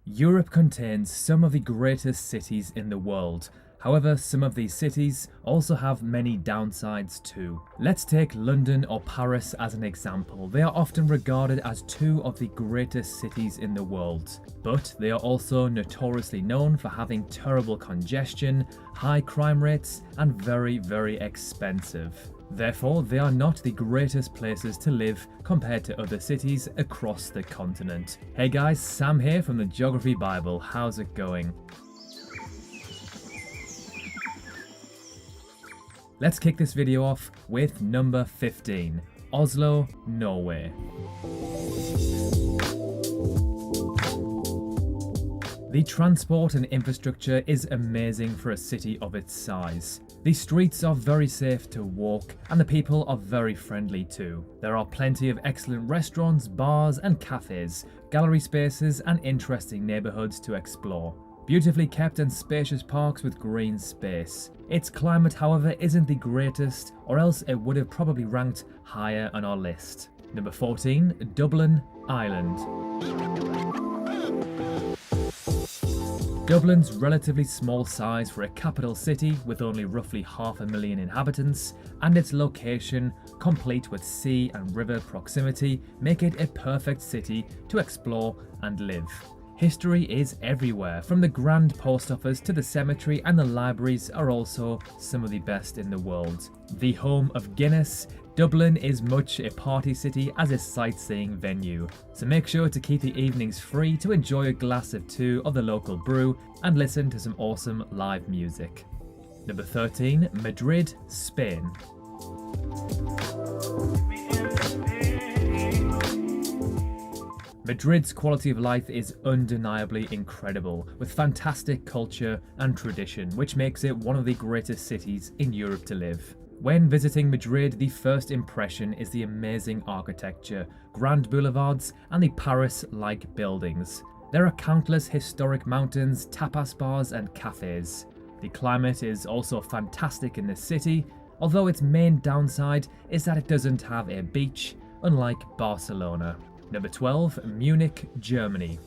Europe contains some of the greatest cities in the world. However, some of these cities also have many downsides too. Let's take London or Paris as an example. They are often regarded as two of the greatest cities in the world, but they are also notoriously known for having terrible congestion, high crime rates, and very expensive. Therefore, they are not the greatest places to live compared to other cities across the continent. Hey guys, Sam here from the Geography Bible. How's it going? Let's kick this video off with number 15, Oslo, Norway. The transport and infrastructure is amazing for a city of its size. The streets are very safe to walk and the people are very friendly too. There are plenty of excellent restaurants, bars and cafes, gallery spaces and interesting neighbourhoods to explore. Beautifully kept and spacious parks with green space. Its climate, however, isn't the greatest, or else it would have probably ranked higher on our list. Number 14, Dublin, Ireland. Dublin's relatively small size for a capital city with only roughly 500,000 inhabitants, and its location, complete with sea and river proximity, make it a perfect city to explore and live. History is everywhere, from the grand post office to the cemetery, and the libraries are also some of the best in the world. The home of Guinness, Dublin is much a party city as a sightseeing venue, so make sure to keep the evenings free to enjoy a glass of two of the local brew and listen to some awesome live music. Number 13, Madrid, Spain. Madrid's quality of life is undeniably incredible, with fantastic culture and tradition, which makes it one of the greatest cities in Europe to live. When visiting Madrid, the first impression is the amazing architecture, grand boulevards, and the Paris-like buildings. There are countless historic mountains, tapas bars, and cafes. The climate is also fantastic in the city, although its main downside is that it doesn't have a beach, unlike Barcelona. Number 12, Munich, Germany.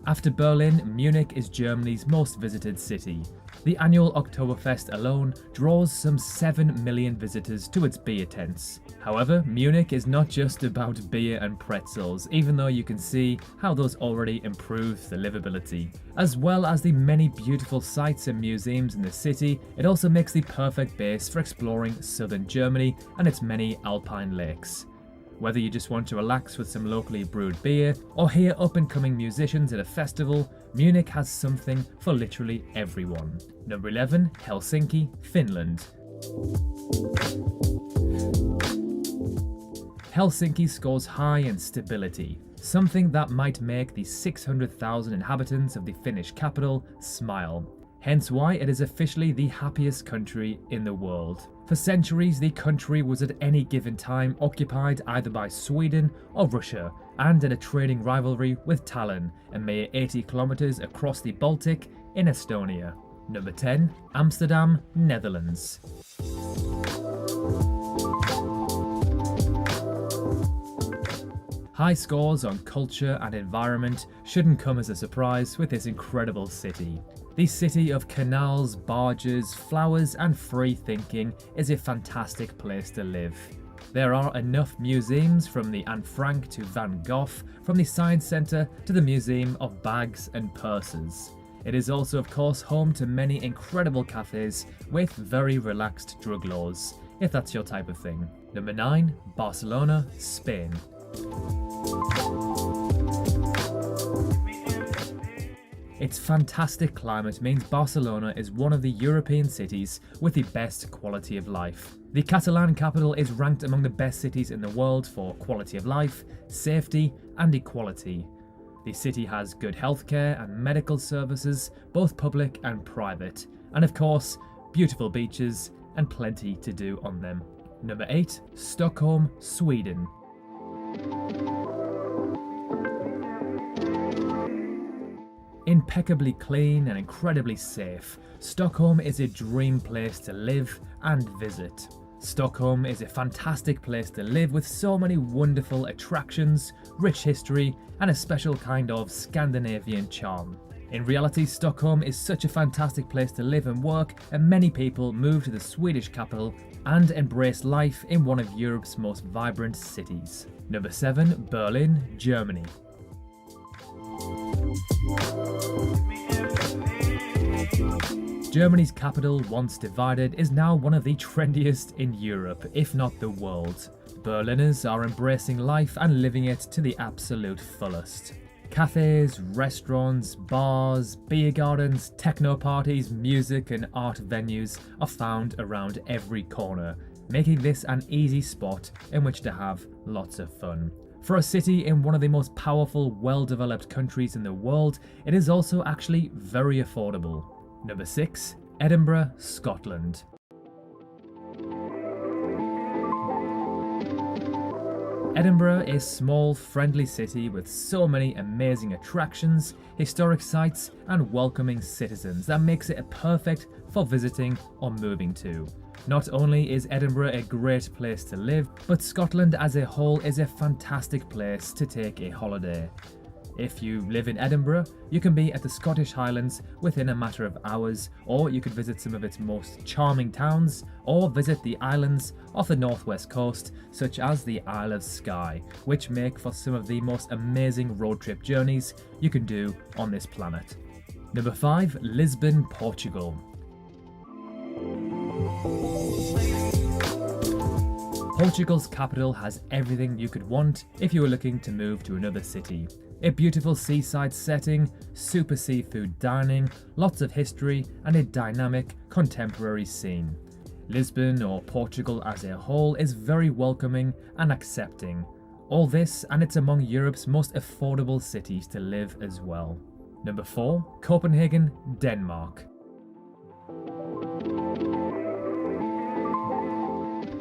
After Berlin, Munich is Germany's most visited city. The annual Oktoberfest alone draws some 7 million visitors to its beer tents. However, Munich is not just about beer and pretzels, even though you can see how those already improve the livability. As well as the many beautiful sights and museums in the city, it also makes the perfect base for exploring southern Germany and its many alpine lakes. Whether you just want to relax with some locally brewed beer or hear up-and-coming musicians at a festival, Munich has something for literally everyone. Number 11, Helsinki, Finland. Helsinki scores high in stability, something that might make the 600,000 inhabitants of the Finnish capital smile. Hence why it is officially the happiest country in the world. For centuries, the country was at any given time occupied either by Sweden or Russia, and in a trading rivalry with Tallinn, a mere 80 kilometers across the Baltic in Estonia. Number 10, Amsterdam, Netherlands. High scores on culture and environment shouldn't come as a surprise with this incredible city. The city of canals, barges, flowers and free thinking is a fantastic place to live. There are enough museums, from the Anne Frank to Van Gogh, from the Science Centre to the Museum of Bags and Purses. It is also of course home to many incredible cafes with very relaxed drug laws, if that's your type of thing. Number 9, Barcelona, Spain. Its fantastic climate means Barcelona is one of the European cities with the best quality of life. The Catalan capital is ranked among the best cities in the world for quality of life, safety and equality. The city has good healthcare and medical services, both public and private, and of course, beautiful beaches and plenty to do on them. Number 8, Stockholm, Sweden. Impeccably clean and incredibly safe, Stockholm is a dream place to live and visit. Stockholm is a fantastic place to live with so many wonderful attractions, rich history, and a special kind of Scandinavian charm. In reality, Stockholm is such a fantastic place to live and work, and many people move to the Swedish capital and embrace life in one of Europe's most vibrant cities. Number 7. Berlin, Germany. Germany's capital, once divided, is now one of the trendiest in Europe, if not the world. Berliners are embracing life and living it to the absolute fullest. Cafes, restaurants, bars, beer gardens, techno parties, music and art venues are found around every corner, making this an easy spot in which to have lots of fun. For a city in one of the most powerful, well-developed countries in the world, it is also actually very affordable. Number 6. Edinburgh, Scotland. Edinburgh is a small, friendly city with so many amazing attractions, historic sites, and welcoming citizens that makes it perfect for visiting or moving to. Not only is Edinburgh a great place to live, but Scotland as a whole is a fantastic place to take a holiday. If you live in Edinburgh, you can be at the Scottish Highlands within a matter of hours, or you could visit some of its most charming towns, or visit the islands off the northwest coast, such as the Isle of Skye, which make for some of the most amazing road trip journeys you can do on this planet. Number 5. Lisbon, Portugal. Portugal's capital has everything you could want if you were looking to move to another city. A beautiful seaside setting, super seafood dining, lots of history, and a dynamic, contemporary scene. Lisbon, or Portugal as a whole, is very welcoming and accepting. All this, and it's among Europe's most affordable cities to live as well. Number 4. Copenhagen, Denmark.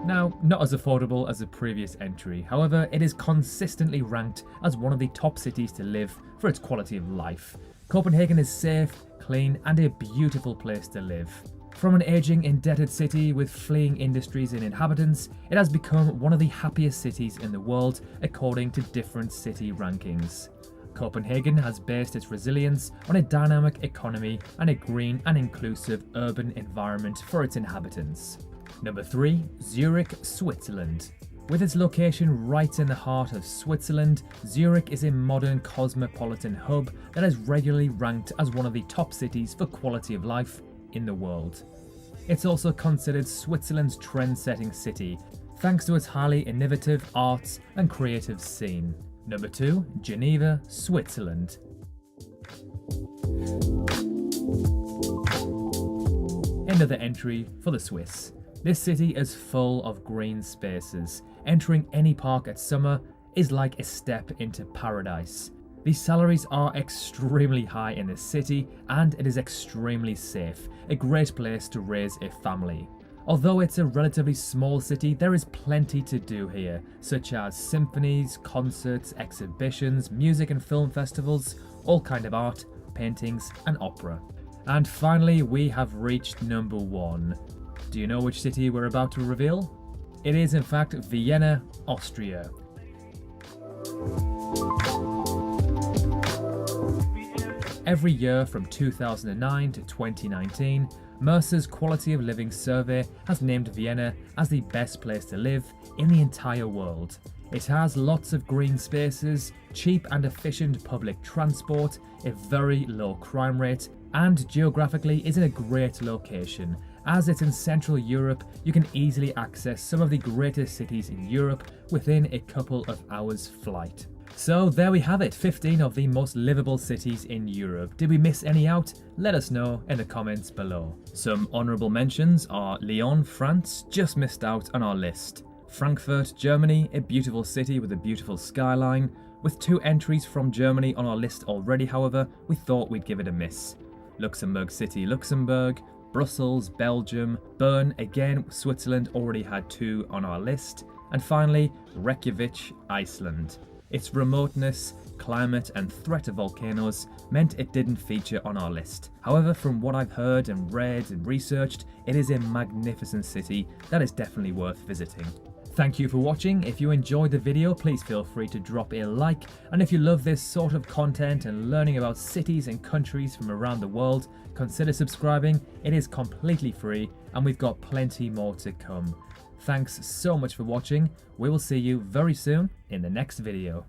Now, not as affordable as the previous entry, however, it is consistently ranked as one of the top cities to live for its quality of life. Copenhagen is safe, clean, and a beautiful place to live. From an aging, indebted city with fleeing industries and inhabitants, it has become one of the happiest cities in the world according to different city rankings. Copenhagen has based its resilience on a dynamic economy and a green and inclusive urban environment for its inhabitants. Number 3. Zurich, Switzerland. With its location right in the heart of Switzerland, Zurich is a modern cosmopolitan hub that is regularly ranked as one of the top cities for quality of life in the world. It's also considered Switzerland's trend-setting city, thanks to its highly innovative arts and creative scene. Number 2. Geneva, Switzerland. Another entry for the Swiss. This city is full of green spaces. Entering any park at summer is like a step into paradise. The salaries are extremely high in this city, and it is extremely safe, a great place to raise a family. Although it's a relatively small city, there is plenty to do here, such as symphonies, concerts, exhibitions, music and film festivals, all kind of art, paintings and opera. And finally, we have reached number 1. Do you know which city we're about to reveal? It is in fact Vienna, Austria. Every year from 2009 to 2019, Mercer's Quality of Living survey has named Vienna as the best place to live in the entire world. It has lots of green spaces, cheap and efficient public transport, a very low crime rate, and geographically is in a great location. As it's in Central Europe, you can easily access some of the greatest cities in Europe within a couple of hours flight. So there we have it, 15 of the most livable cities in Europe. Did we miss any out? Let us know in the comments below. Some honourable mentions are Lyon, France, just missed out on our list. Frankfurt, Germany, a beautiful city with a beautiful skyline. With 2 entries from Germany on our list already, however, we thought we'd give it a miss. Luxembourg City, Luxembourg. Brussels, Belgium. Bern, again, Switzerland already had 2 on our list. And finally, Reykjavik, Iceland. Its remoteness, climate and threat of volcanoes meant it didn't feature on our list. However, from what I've heard and read and researched, it is a magnificent city that is definitely worth visiting. Thank you for watching. If you enjoyed the video, please feel free to drop a like, and if you love this sort of content and learning about cities and countries from around the world, consider subscribing. It is completely free and we've got plenty more to come. Thanks so much for watching. We will see you very soon in the next video.